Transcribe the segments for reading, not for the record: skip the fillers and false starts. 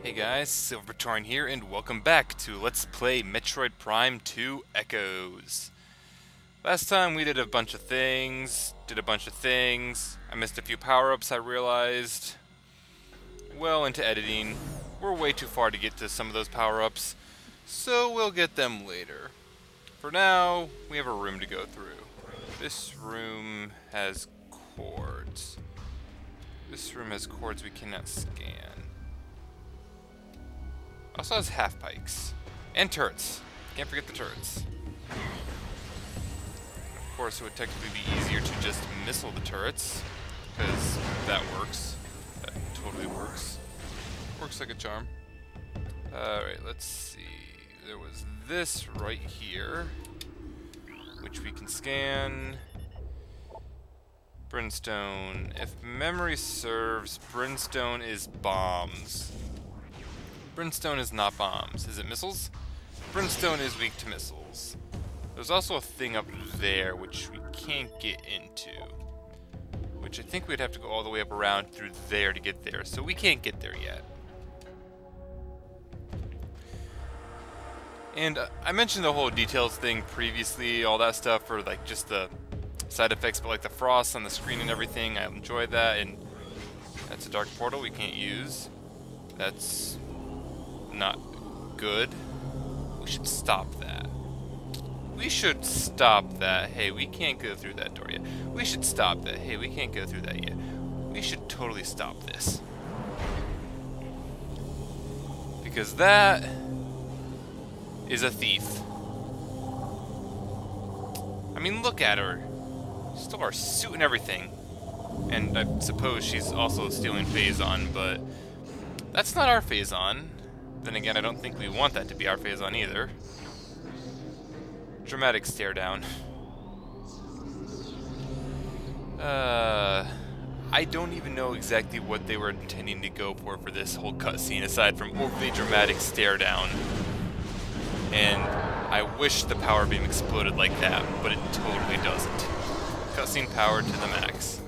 Hey guys, Silvertorn here, and welcome back to Let's Play Metroid Prime 2 Echoes. Last time we did a bunch of things, I missed a few power-ups I realized. Well into editing. We're way too far to get to some of those power-ups, so we'll get them later. For now, we have a room to go through. This room has cords. This room has cords we cannot scan. Also has half pikes. And turrets. Can't forget the turrets. Of course, it would technically be easier to just missile the turrets, because that works. That totally works. Works like a charm. Alright, let's see. There was this right here, which we can scan. Brimstone. If memory serves, brimstone is bombs. Brimstone is not bombs. Is it missiles? Brimstone is weak to missiles. There's also a thing up there which we can't get into, which I think we'd have to go all the way up around through there to get there, so we can't get there yet. And I mentioned the whole details thing previously, all that stuff, for like just the side effects, but like the frost on the screen and everything, I enjoyed that. And that's a dark portal we can't use. That's not good. We should stop that. We should stop that. Hey, we can't go through that door yet. We should stop that. Hey, we can't go through that yet. We should totally stop this. Because that is a thief. I mean, look at her. Stole our suit and everything. And I suppose she's also stealing Phazon, but that's not our Phazon. Then again, I don't think we want that to be our Phazon either. Dramatic stare down. I don't even know exactly what they were intending to go for this whole cutscene, aside from overly dramatic stare down. And I wish the power beam exploded like that, but it totally doesn't. Cutscene power to the max.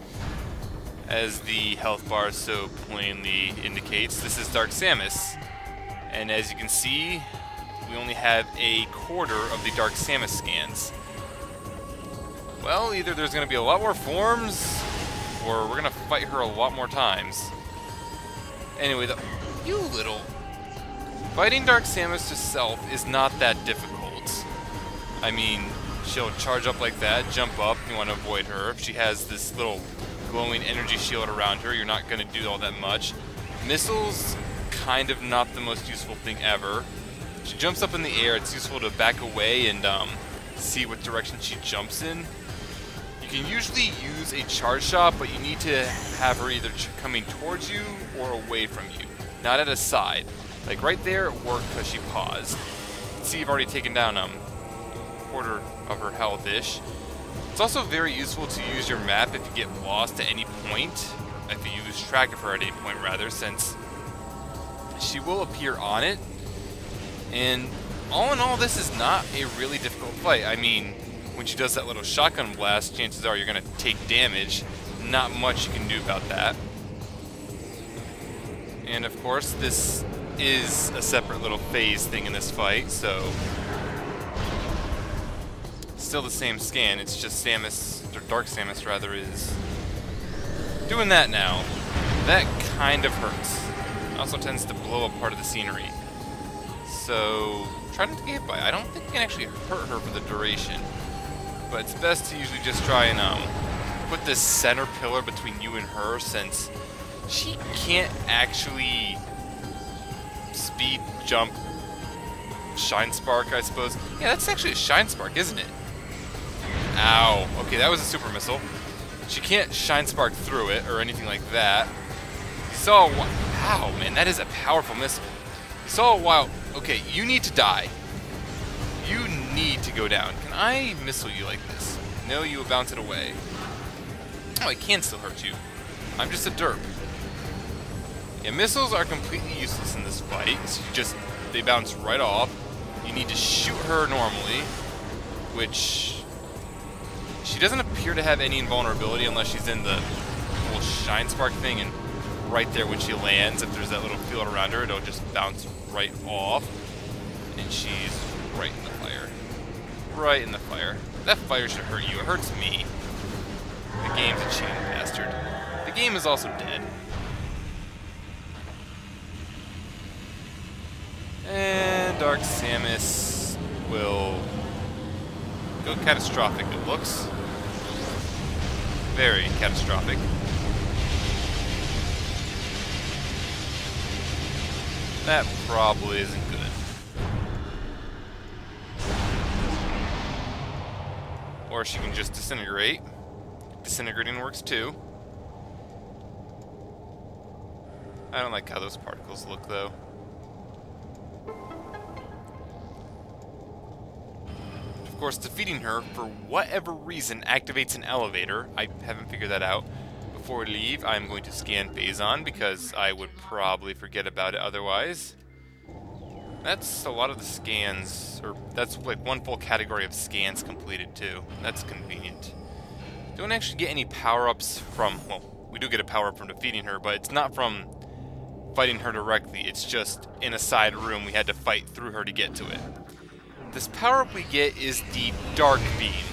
As the health bar so plainly indicates, this is Dark Samus. And as you can see, we only have a quarter of the Dark Samus scans. Well, either there's going to be a lot more forms, or we're going to fight her a lot more times. Anyway, you little... Fighting Dark Samus herself is not that difficult. I mean, she'll charge up like that, jump up, you want to avoid her. If she has this little glowing energy shield around her, you're not going to do all that much. Missiles, kind of not the most useful thing ever. She jumps up in the air, it's useful to back away and see what direction she jumps in. You can usually use a charge shot, but you need to have her either coming towards you or away from you, not at a side. Like right there, it worked because she paused. You can see you've already taken down a quarter of her health-ish. It's also very useful to use your map if you get lost at any point, if you lose track of her at any point rather, since she will appear on it. And all in all, this is not a really difficult fight. I mean, when she does that little shotgun blast, chances are you're going to take damage. Not much you can do about that. And of course, this is a separate little phase thing in this fight, so still the same scan, it's just Samus, or Dark Samus rather, is doing that now. That kind of hurts. It also tends to blow up part of the scenery. So try not to get hit by it. I don't think you can actually hurt her for the duration, but it's best to usually just try and put this center pillar between you and her, since she can't actually speed, jump, shine spark, I suppose. Yeah, that's actually a shine spark, isn't it? Ow. Okay, that was a super missile. She can't shine spark through it or anything like that. You saw a wow, man, that is a powerful missile. You saw a while. Okay, you need to die. You need to go down. Can I missile you like this? No, you will bounce it away. Oh, I can still hurt you. I'm just a derp. Yeah, missiles are completely useless in this fight. So they bounce right off. You need to shoot her normally, which she doesn't appear to have any invulnerability unless she's in the whole shine spark thing, and right there when she lands. If there's that little field around her, it'll just bounce right off. And she's right in the fire. Right in the fire. That fire should hurt you. It hurts me. The game's a cheating bastard. The game is also dead. And Dark Samus will go catastrophic, it looks. Very catastrophic. That probably isn't good. Or she can just disintegrate. Disintegrating works too. I don't like how those particles look though. Of course, defeating her, for whatever reason, activates an elevator. I haven't figured that out. Before we leave, I'm going to scan Phazon because I would probably forget about it otherwise. That's a lot of the scans, or that's like one full category of scans completed too. That's convenient. Don't actually get any power-ups from, well, we do get a power-up from defeating her, but it's not from fighting her directly. It's just in a side room. We had to fight through her to get to it. This power-up we get is the Dark Beam.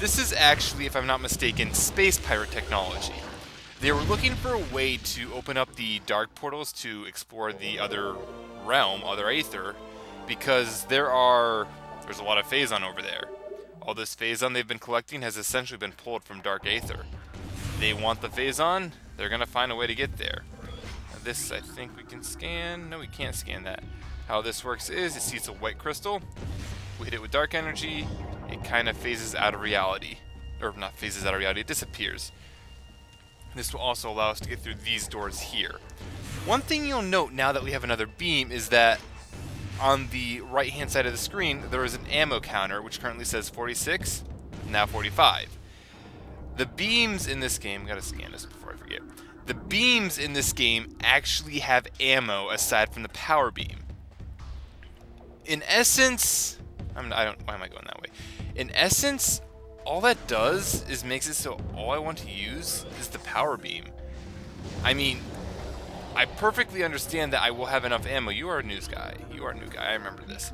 This is actually, if I'm not mistaken, space pirate technology. They were looking for a way to open up the dark portals to explore the other realm, other Aether, because there's a lot of Phazon over there. All this Phazon they've been collecting has essentially been pulled from Dark Aether. They want the Phazon, they're gonna find a way to get there. Now this I think we can scan. No, we can't scan that. How this works is, it sees a white crystal. We hit it with dark energy, it kind of phases out of reality. Or not phases out of reality, it disappears. This will also allow us to get through these doors here. One thing you'll note now that we have another beam is that on the right hand side of the screen there is an ammo counter which currently says 46, now 45. The beams in this game, gotta scan this before I forget. The beams in this game actually have ammo aside from the power beam. In essence, why am I going that way? In essence, all that does is makes it so all I want to use is the power beam. I mean, I perfectly understand that I will have enough ammo. You are a news guy. You are a new guy. I remember this.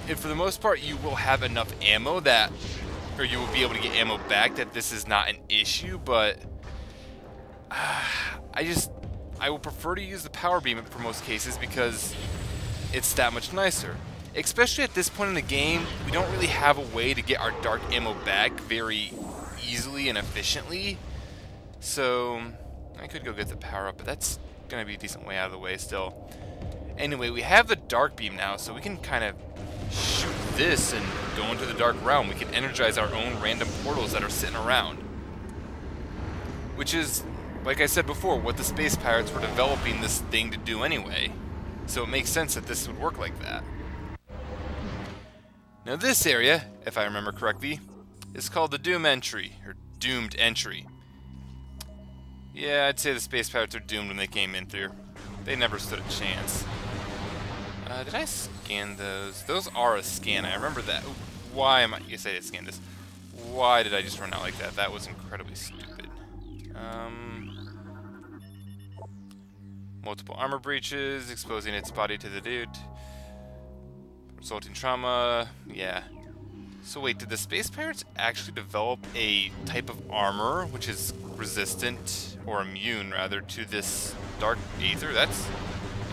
And for the most part, you will have enough ammo that, or you will be able to get ammo back that this is not an issue, but I will prefer to use the power beam for most cases because it's that much nicer. Especially at this point in the game, we don't really have a way to get our dark ammo back very easily and efficiently. So I could go get the power up, but that's gonna be a decent way out of the way still. Anyway, we have the dark beam now, so we can kind of shoot this and go into the dark realm. We can energize our own random portals that are sitting around. Which is, like I said before, what the space pirates were developing this thing to do anyway. So it makes sense that this would work like that. Now this area, if I remember correctly, is called the Doom Entry, or Doomed Entry. Yeah, I'd say the space pirates are doomed when they came in through. They never stood a chance. Did I scan those? Those are a scan, I remember that. Why am I, yes I did scan this. Why did I just run out like that? That was incredibly stupid. Multiple armor breaches, exposing its body to the dude. Resulting trauma, yeah. So wait, did the space pirates actually develop a type of armor which is resistant, or immune rather, to this dark aether? That's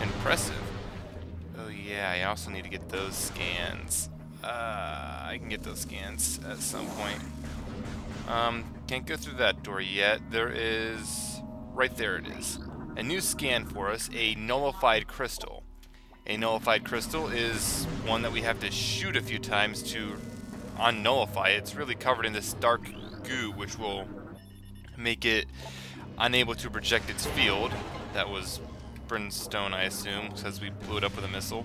impressive. Oh yeah, I also need to get those scans. I can get those scans at some point. Can't go through that door yet. There is, right there it is. A new scan for us, a nullified crystal. A nullified crystal is one that we have to shoot a few times to unnullify it. It's really covered in this dark goo, which will make it unable to project its field. That was brimstone, I assume, because we blew it up with a missile.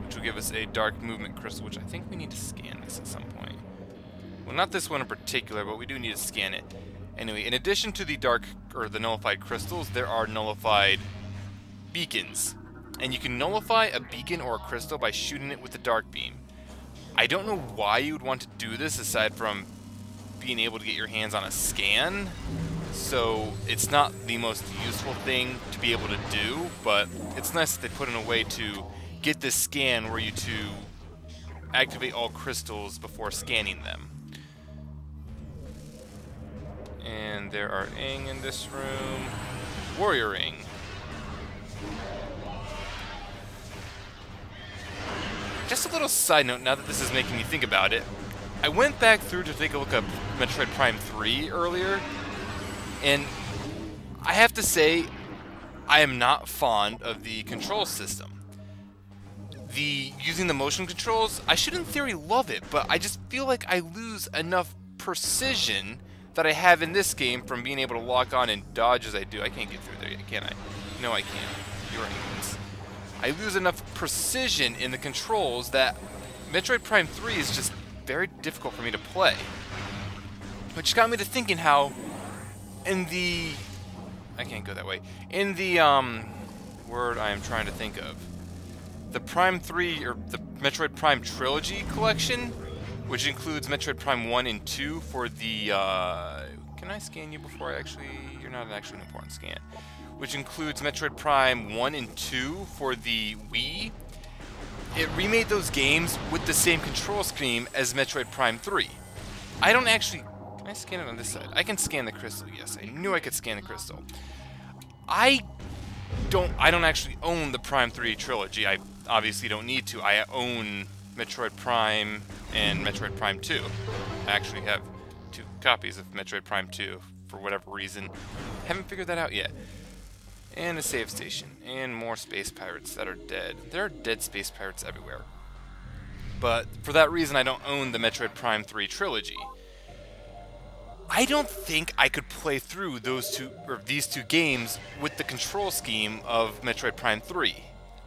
Which will give us a dark movement crystal, which I think we need to scan this at some point. Well, not this one in particular, but we do need to scan it. Anyway, in addition to the dark, or the nullified crystals, there are nullified beacons. And you can nullify a beacon or a crystal by shooting it with the dark beam. I don't know why you would want to do this aside from being able to get your hands on a scan. so it's not the most useful thing to be able to do, but it's nice that they put in a way to get this scan where you to activate all crystals before scanning them. And there are Ing in this room. Warrior Ing. Just a little side note, now that this is making me think about it, I went back through to take a look at Metroid Prime 3 earlier, and I have to say, I am not fond of the control system. Using the motion controls, I should in theory love it, but I just feel like I lose enough precision that I have in this game from being able to lock on and dodge as I do. I can't get through there yet, can I? No, I can't. You're right. I lose enough precision in the controls that Metroid Prime 3 is just very difficult for me to play. Which got me to thinking how in the... I can't go that way. In the, word I am trying to think of. The Prime 3, or the Metroid Prime Trilogy collection, which includes Metroid Prime 1 and 2 for the, can I scan you before I actually... You're not actually an important scan. Which includes Metroid Prime 1 and 2 for the Wii. It remade those games with the same control scheme as Metroid Prime 3. I don't actually... Can I scan it on this side? I can scan the crystal, yes. I knew I could scan the crystal. I don't actually own the Prime 3 trilogy. I obviously don't need to. I own Metroid Prime and Metroid Prime 2. I actually have 2 copies of Metroid Prime 2 for whatever reason. Haven't figured that out yet. And a save station. And more space pirates that are dead. There are dead space pirates everywhere. But for that reason, I don't own the Metroid Prime 3 trilogy. I don't think I could play through these two games with the control scheme of Metroid Prime 3.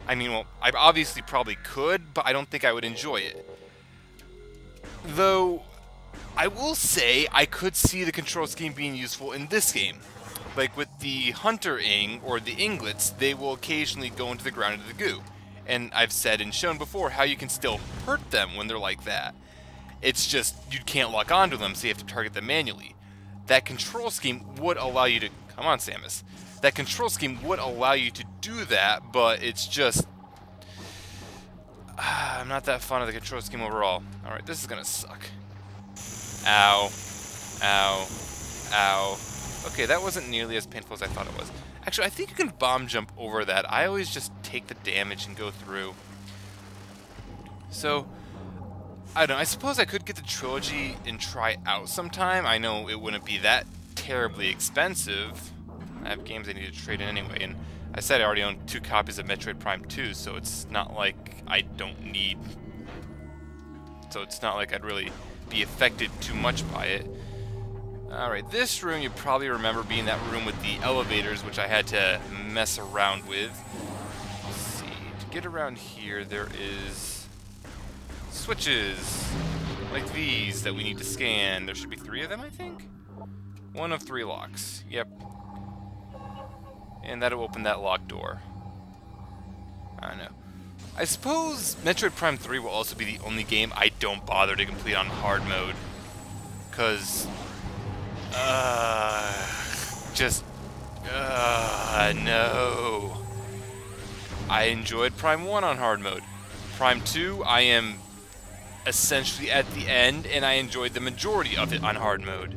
I mean, well, I obviously probably could, but I don't think I would enjoy it. Though, I will say I could see the control scheme being useful in this game. Like with the Hunter Ing, or the Inglets, they will occasionally go into the ground into the goo. And I've said and shown before how you can still hurt them when they're like that. It's just, you can't lock onto them, so you have to target them manually. That control scheme would allow you to... Come on, Samus. That control scheme would allow you to do that, but it's just... I'm not that fond of the control scheme overall. Alright, this is gonna suck. Ow. Ow. Ow. Okay, that wasn't nearly as painful as I thought it was. Actually, I think you can bomb jump over that. I always just take the damage and go through. So... I don't know, I suppose I could get the trilogy and try out sometime. I know it wouldn't be that terribly expensive. I have games I need to trade in anyway, and I said I already own 2 copies of Metroid Prime 2, so it's not like I don't need... So it's not like I'd really be affected too much by it. Alright, this room you probably remember being that room with the elevators, which I had to mess around with. Let's see, to get around here there is... switches, like these, that we need to scan. There should be 3 of them, I think? 1 of 3 locks. Yep. And that'll open that locked door. I don't know. I suppose Metroid Prime 3 will also be the only game I don't bother to complete on hard mode. Because... no. I enjoyed Prime 1 on hard mode. Prime 2, I am... essentially at the end, and I enjoyed the majority of it on hard mode.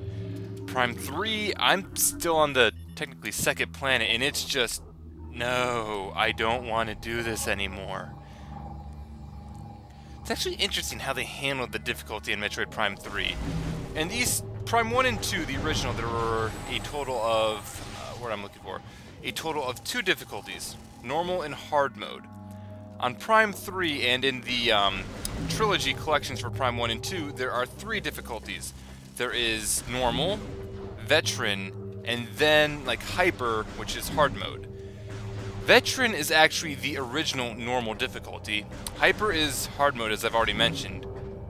Prime 3, I'm still on the technically 2nd planet, and it's just, no, I don't want to do this anymore. It's actually interesting how they handled the difficulty in Metroid Prime 3. And these, Prime 1 and 2, the original, there were a total of, what I'm looking for, a total of 2 difficulties, normal and hard mode. On Prime 3 and in the trilogy collections for Prime 1 and 2, there are 3 difficulties. There is normal, veteran, and then like hyper, which is hard mode. Veteran is actually the original normal difficulty. Hyper is hard mode, as I've already mentioned.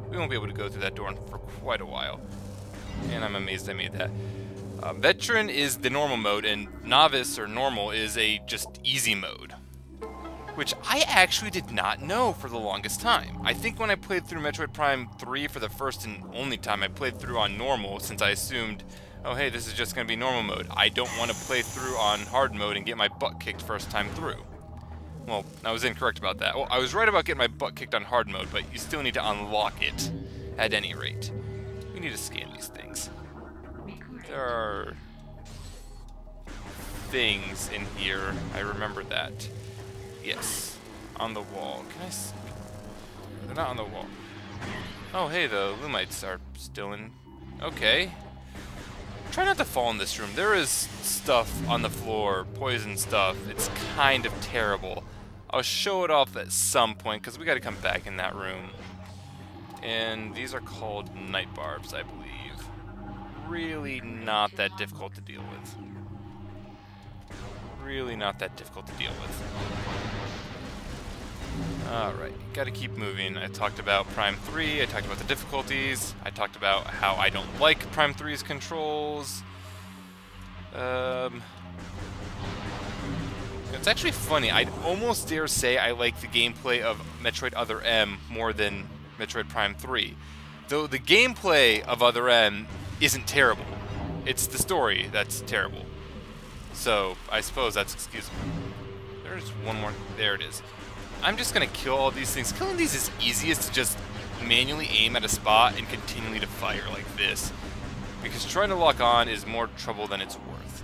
We won't be able to go through that door for quite a while. And I'm amazed I made that. Veteran is the normal mode, and novice or normal is a just easy mode. Which I actually did not know for the longest time. I think when I played through Metroid Prime 3 for the first and only time, I played through on normal, since I assumed Oh hey, this is just going to be normal mode. I don't want to play through on hard mode and get my butt kicked first time through. Well, I was incorrect about that. Well, I was right about getting my butt kicked on hard mode, but you still need to unlock it at any rate. We need to scan these things. There are things in here. I remember that. Yes. On the wall. Can I see? They're not on the wall. Oh, hey, the Lumites are still in. Okay. Try not to fall in this room. There is stuff on the floor, poison stuff. It's kind of terrible. I'll show it off at some point, because we got to come back in that room. And these are called night barbs, I believe. Really not that difficult to deal with. Really not that difficult to deal with. Alright, gotta keep moving. I talked about Prime 3, I talked about the difficulties, I talked about how I don't like Prime 3's controls. It's actually funny, I'd almost dare say I like the gameplay of Metroid Other M more than Metroid Prime 3. Though the gameplay of Other M isn't terrible. It's the story that's terrible. So, I suppose that's excusable. There's one more. There it is. I'm just gonna kill all these things. Killing these is easiest to just manually aim at a spot and continually to fire like this. Because trying to lock on is more trouble than it's worth.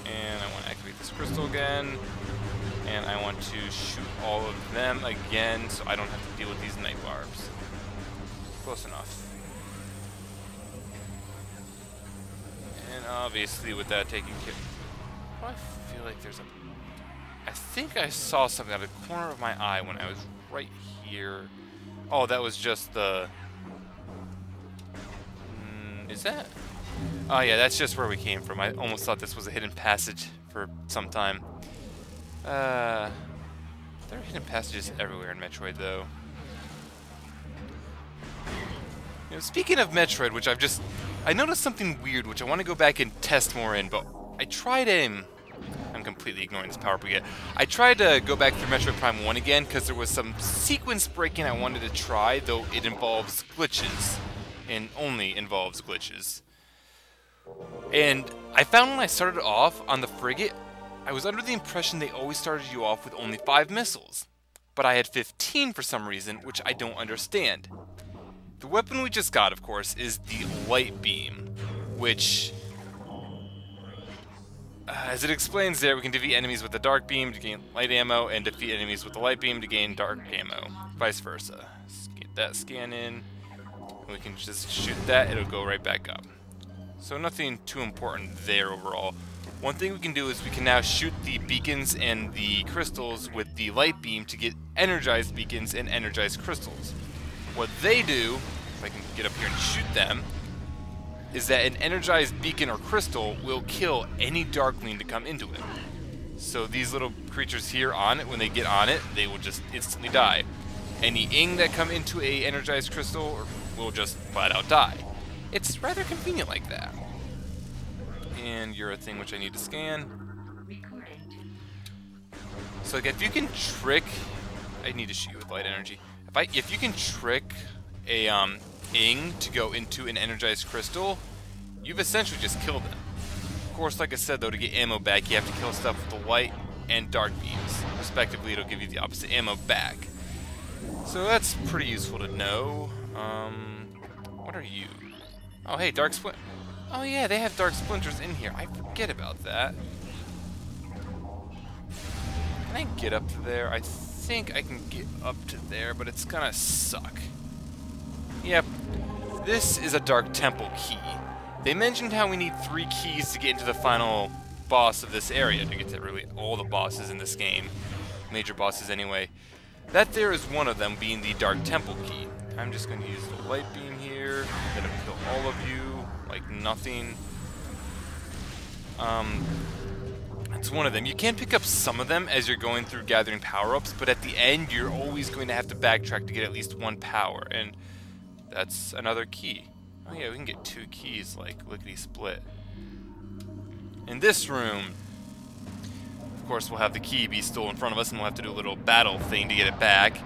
And I want to activate this crystal again. And I want to shoot all of them again so I don't have to deal with these night barbs. Close enough. And obviously with that taken care of, I feel like there's a... I think I saw something out of the corner of my eye when I was right here. Oh, that was just the... is that? Oh yeah, that's just where we came from. I almost thought this was a hidden passage for some time. There are hidden passages everywhere in Metroid, though. You know, speaking of Metroid, which I noticed something weird, which I want to go back and test more in, but I tried I'm completely ignoring this power-up again. I tried to go back through Metroid Prime 1 again, because there was some sequence breaking I wanted to try, though it involves glitches, and only involves glitches. And I found when I started off on the frigate, I was under the impression they always started you off with only 5 missiles. But I had 15 for some reason, which I don't understand. The weapon we just got, of course, is the light beam, which, as it explains there, we can defeat enemies with the dark beam to gain light ammo, and defeat enemies with the light beam to gain dark ammo, vice versa. Get that scan in, and we can just shoot that, it'll go right back up. So nothing too important there overall. One thing we can do is we can now shoot the beacons and the crystals with the light beam to get energized beacons and energized crystals. What they do, if I can get up here and shoot them, is that an energized beacon or crystal will kill any Darkling to come into it. So these little creatures here on it, when they get on it, they will just instantly die. Any Ing that come into a energized crystal will just flat out die. It's rather convenient like that. And you're a thing which I need to scan. So like, if you can trick, I need to shoot you with light energy. If you can trick a Ing to go into an energized crystal, you've essentially just killed them. Of course, like I said though, to get ammo back, you have to kill stuff with the light and dark beams. Respectively, it'll give you the opposite ammo back. So that's pretty useful to know. What are you? Oh hey, dark splint. Oh yeah, they have dark splinters in here. I forget about that. Can I get up to there? I think I can get up to there, but it's gonna suck. Yep, this is a Dark Temple key. They mentioned how we need 3 keys to get into the final boss of this area, to get to really all the bosses in this game. Major bosses anyway. That there is one of them, being the Dark Temple key. I'm just going to use the light beam here. I'm going to kill all of you like nothing. It's one of them. You can pick up some of them as you're going through gathering power-ups, but at the end you're always going to have to backtrack to get at least 1 power, and that's another key. Oh yeah, we can get 2 keys like lickety-split. In this room, of course, we'll have the key be still in front of us, and we'll have to do a little battle thing to get it back.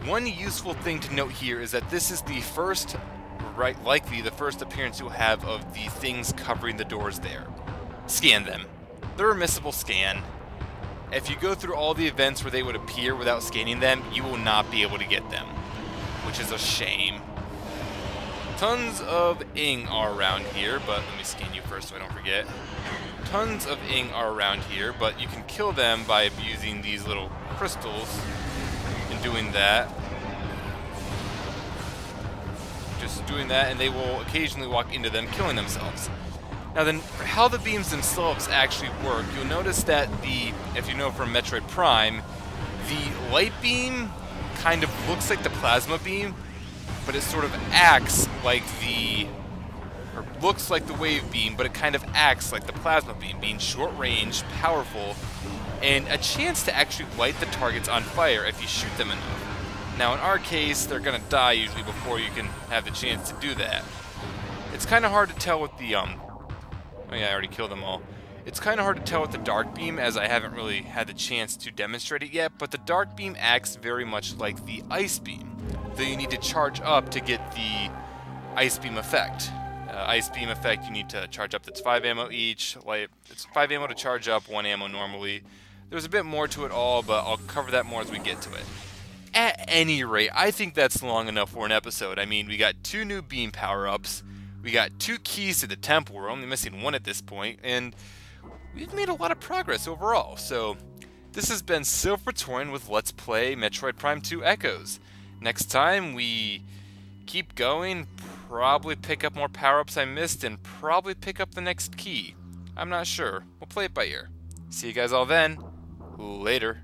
One useful thing to note here is that this is the first likely the first appearance you'll have of the things covering the doors there. Scan them. They're a missable scan. If you go through all the events where they would appear without scanning them, you will not be able to get them, which is a shame. Tons of ing are around here, but let me scan you first so I don't forget. Tons of ing are around here, but you can kill them by abusing these little crystals and doing that. Just doing that, and they will occasionally walk into them, killing themselves. Now then, how the beams themselves actually work, you'll notice that if you know from Metroid Prime, the light beam kind of looks like the plasma beam, but it sort of acts like or looks like the wave beam, but it kind of acts like the plasma beam, being short range, powerful, and a chance to actually light the targets on fire if you shoot them enough. Now in our case, they're gonna die usually before you can have the chance to do that. It's kind of hard to tell with the, oh yeah, I already killed them all. It's kind of hard to tell with the dark beam, as I haven't really had the chance to demonstrate it yet, but the dark beam acts very much like the ice beam, though you need to charge up to get the ice beam effect. Ice beam effect, you need to charge up. That's 5 ammo each. It's 5 ammo to charge up, 1 ammo normally. There's a bit more to it all, but I'll cover that more as we get to it. At any rate, I think that's long enough for an episode. I mean, we got 2 new beam power-ups, we got 2 keys to the temple, we're only missing 1 at this point, and we've made a lot of progress overall. So, this has been Silvertoin with Let's Play Metroid Prime 2 Echoes. Next time, we keep going, probably pick up more power-ups I missed, and probably pick up the next key. I'm not sure. We'll play it by ear. See you guys all then. Later.